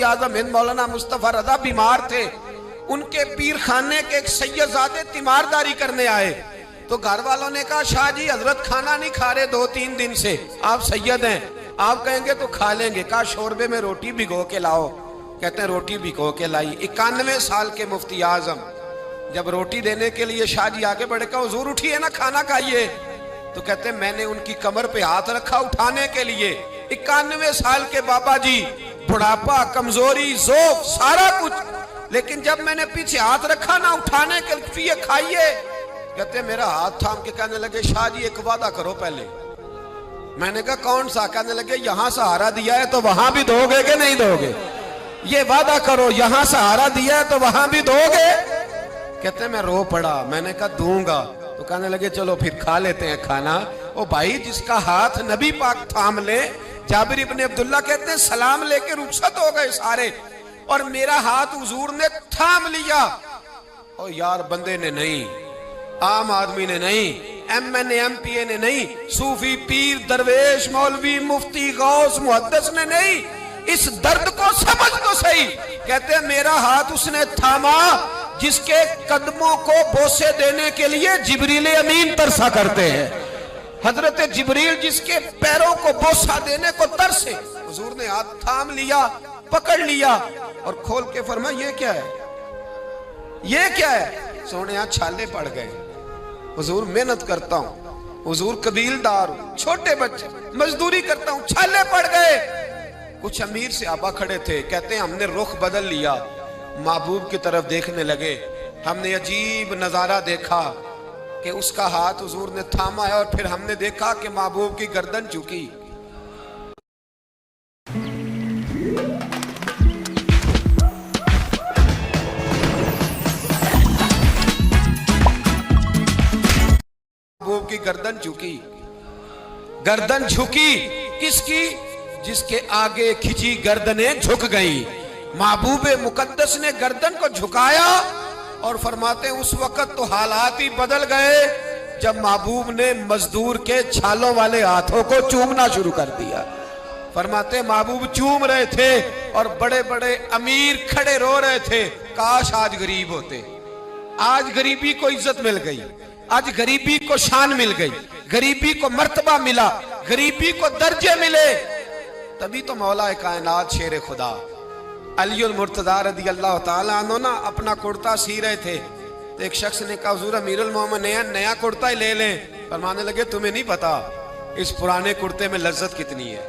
गौसे आजम हिंद मौलाना मुस्तफा रजा बीमार थे, उनके पीर खाने के एक सैयदजादे तीमारदारी करने आए। तो घर वालों ने कहा शाह जी हजरत खाना नहीं खा रहे 2-3 दिन से, आप सैयद हैं, आप कहेंगे तो खा लेंगे। कहा शोरबे में रोटी भिगो के लाओ। कहते हैं रोटी भिगो के लाई। 91 साल के मुफ्ती आजम जब रोटी देने के लिए शाह जी आगे बढ़े, कहा हुजूर उठिए ना, खाना खाइए। तो कहते हैं मैंने उनकी कमर पे हाथ रखा उठाने के लिए। 91 साल के बाबा जी, बुढ़ापा, कमजोरी, जोफ, सारा कुछ, लेकिन जब मैंने पीछे हाथ रखा ना उठाने के लिए, खाइए। कहते मेरा हाथ थाम के कहने लगे शाह जी एक वादा करो पहले। मैंने कहा कौन सा? कहने लगे यहां सहारा दिया है तो वहां भी दोगे कि नहीं दोगे? ये वादा करो, यहां सहारा दिया है तो वहां भी दोगे? कहते मैं रो पड़ा। मैंने कहा दूंगा। तो कहने लगे चलो फिर खा लेते हैं खाना। ओ भाई, जिसका हाथ नबी पाक थाम ले, जाबिर इब्ने अब्दुल्ला कहते हैं सलाम लेके रुखसत हो गए सारे, और मेरा हाथ हुजूर ने थाम लिया। ओ यार, बंदे ने नहीं, आम आदमी ने नहीं, MNA MPA ने नहीं, सूफी पीर दरवेश मौलवी मुफ्ती गौस मुहद्दिस ने नहीं, इस दर्द को समझ तो सही। कहते हैं मेरा हाथ उसने थामा जिसके कदमों को बोसे देने के लिए जिब्रील अमीन तरसा करते हैं। हजरत जिब्रील जिसके पैरों को बोसा देने को तरसे, हुजूर ने हाथ थाम लिया, पकड़ लिया और खोल के फरमाया ये क्या है, ये क्या है? सोने यहाँ छाले पड़ गए। हुजूर मेहनत करता हूँ, हुजूर कबीलदार हूँ, छोटे बच्चे मजदूरी करता हूँ, छाले पड़ गए। कुछ अमीर से आबा खड़े थे, कहते हैं हमने रुख बदल लिया, महबूब की तरफ देखने लगे। हमने अजीब नजारा देखा कि उसका हाथ हुजूर ने थामा है और फिर हमने देखा कि महबूब की गर्दन झुकी। महबूब की गर्दन झुकी। गर्दन झुकी किसकी? जिसके आगे खिंची गर्दनें झुक गई। महबूबे मुकद्दस ने गर्दन को झुकाया और फरमाते उस वक्त तो हालात ही बदल गए जब महबूब ने मजदूर के छालों वाले हाथों को चूमना शुरू कर दिया। फरमाते महबूब चूम रहे थे और बड़े बड़े अमीर खड़े रो रहे थे, काश आज गरीब होते, आज गरीबी को इज्जत मिल गई, आज गरीबी को शान मिल गई, गरीबी को मर्तबा मिला, गरीबी को दर्जे मिले। तभी तो मौला कायनात शेर खुदा अलीउल मुर्तजा रज़ी अल्लाह ताला अन्हु ना अपना कुर्ता सी रहे थे, तो एक शख्स ने कहा हुजूर अमीरुल मोमिनीन नया कुर्ता ही ले लें। फरमाने लगे तुम्हें नहीं पता इस पुराने कुर्ते में लज्जत कितनी है,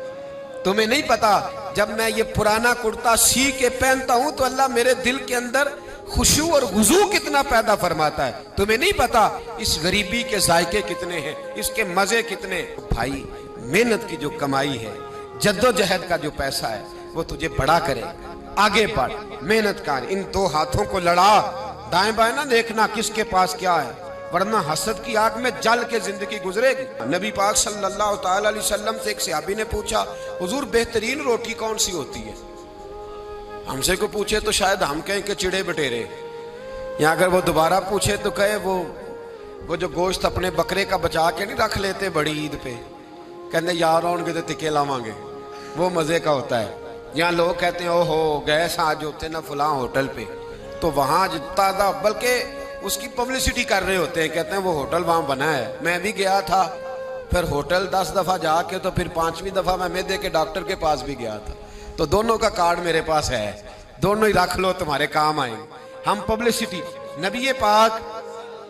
तुम्हें नहीं पता जब मैं ये पुराना कुर्ता सी के पहनता हूं तो अल्लाह मेरे दिल के अंदर खुशू और हुजू कितना पैदा फरमाता है, तुम्हें नहीं पता इस गरीबी के जायके कितने हैं, इसके मजे कितने। भाई मेहनत की जो कमाई है, जद्दोजहद का जो पैसा है, वो तुझे बड़ा करे, आगे बढ़, मेहनत कर, इन दो हाथों को लड़ा, दाएं बाएं ना देखना किसके पास क्या है, वरना हसद की आग में जल के जिंदगी गुजरेगी। नबी पाक सल्लल्लाहु ताला अलैहि वसल्लम से एक सहाबी ने पूछा हुजूर बेहतरीन रोटी कौन सी होती है? हमसे को पूछे तो शायद हम कहें कि चिड़े बटेरे, या अगर वो दोबारा पूछे तो कहे वो जो गोश्त अपने बकरे का बचा के नहीं रख लेते बड़ी ईद पे, कहते यार आउणगे तो टिके लावांगे, वो मजे का होता है। यहाँ लोग कहते हैं ओहो गए आज होते ना फलां होटल पे, तो वहाँ जितना बल्कि उसकी पब्लिसिटी कर रहे होते हैं, कहते हैं वो होटल वहाँ बना है, मैं भी गया था, फिर होटल 10 दफा जाके तो फिर 5वीं दफा मैं मैदे के डॉक्टर के पास भी गया था, तो दोनों का कार्ड मेरे पास है, दोनों ही रख लो तुम्हारे काम आएंगे। हम पब्लिसिटी। नबी पाक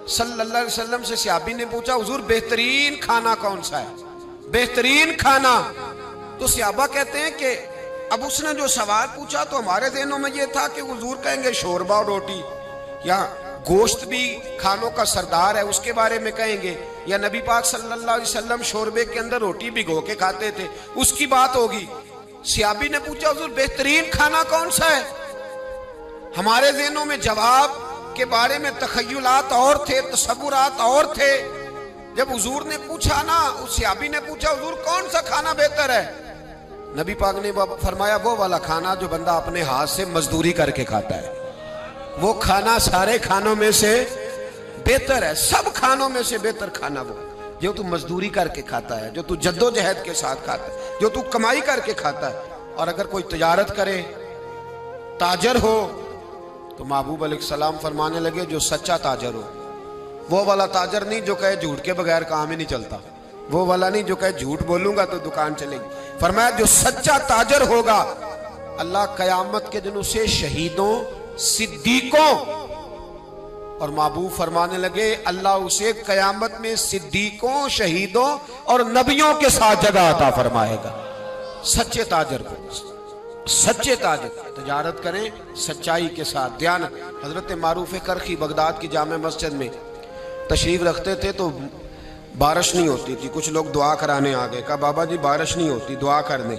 सल्लल्लाहु अलैहि वसल्लम से सहाबी ने पूछा हुजूर बेहतरीन खाना कौन सा है, बेहतरीन खाना? तो सहाबा कहते हैं कि अब उसने जो सवाल पूछा तो हमारे ज़हनों में ये था कि हुजूर कहेंगे शोरबा और रोटी, या गोश्त भी खानों का सरदार है उसके बारे में कहेंगे, या नबी पाक सल्लल्लाहु अलैहि वसल्लम शोरबे के अंदर रोटी भिगो के खाते थे उसकी बात होगी। सहाबी ने पूछा हुजूर बेहतरीन खाना कौन सा है? हमारे ज़हनों में जवाब के बारे में तखय्युलात और थे, तसव्वुरात और थे। जब हुजूर ने पूछा ना, उस सहाबी ने पूछा हुजूर कौन सा खाना बेहतर है? नबी पाक ने फरमाया वो वाला खाना जो बंदा अपने हाथ से मजदूरी करके खाता है, वो खाना सारे खानों में से बेहतर है, सब खानों में से बेहतर खाना वो जो तू मजदूरी करके खाता है, जो तू जद्दोजहद के साथ खाता है, जो तू कमाई करके खाता है। और अगर कोई तिजारत करे ताजर हो? तो महबूब अलैहिस्सलाम फरमाने लगे जो सच्चा ताजर हो। वो वाला ताजर नहीं जो कहे झूठ के बगैर काम ही नहीं चलता, वो वाला नहीं जो कहे झूठ बोलूंगा तो दुकान चलेगी। फरमाया जो सच्चा ताजर होगा अल्लाह कयामत के दिन उसे शहीदों, सिद्दीकों, और महबूब फरमाने लगे अल्लाह उसे कयामत में सिद्दीकों, शहीदों और नबियों के साथ जगह अता फरमाएगा। सच्चे ताजर को, सच्चे ताजर तजारत करें सच्चाई के साथ, ध्यान। हजरत मारूफ करखी बगदाद की जामे मस्जिद में तशरीफ रखते थे तो बारिश नहीं होती थी। कुछ लोग दुआ कराने आ गए, कहा बाबा जी बारिश नहीं होती, दुआ करने।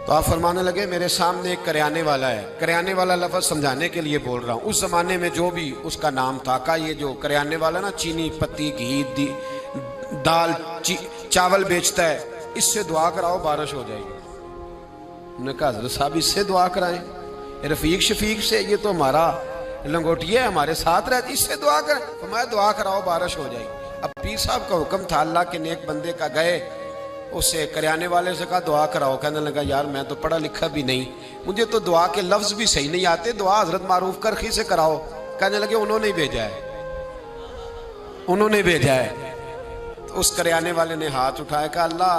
तो आप फरमाने लगे मेरे सामने एक करियाने वाला है। करियाने वाला लफ्ज़ समझाने के लिए बोल रहा हूँ, उस जमाने में जो भी उसका नाम था, का ये जो करियाने वाला ना चीनी, पत्ती, घी, दाल, चावल बेचता है, इससे दुआ कराओ बारिश हो जाएगी। उन्होंने कहा हज़रत साहब इससे दुआ कराएं, रफीक शफीक से, ये तो हमारा लंगोटिया है, हमारे साथ रहती, इससे दुआ करें। तो मैं दुआ कराओ बारिश हो जाएगी। अब पीर साहब का हुक्म था, अल्लाह के नेक बंदे का, गए उससे करियाने वाले से कहा दुआ कराओ। कहने लगा यार मैं तो पढ़ा लिखा भी नहीं, मुझे तो दुआ के लफ्ज़ भी सही नहीं आते, दुआ हजरत मारूफ करखी से कराओ। कहने लगे उन्होंने ही भेजा है, उन्होंने भेजा है। तो उस करियाने वाले ने हाथ उठाया, कहा अल्लाह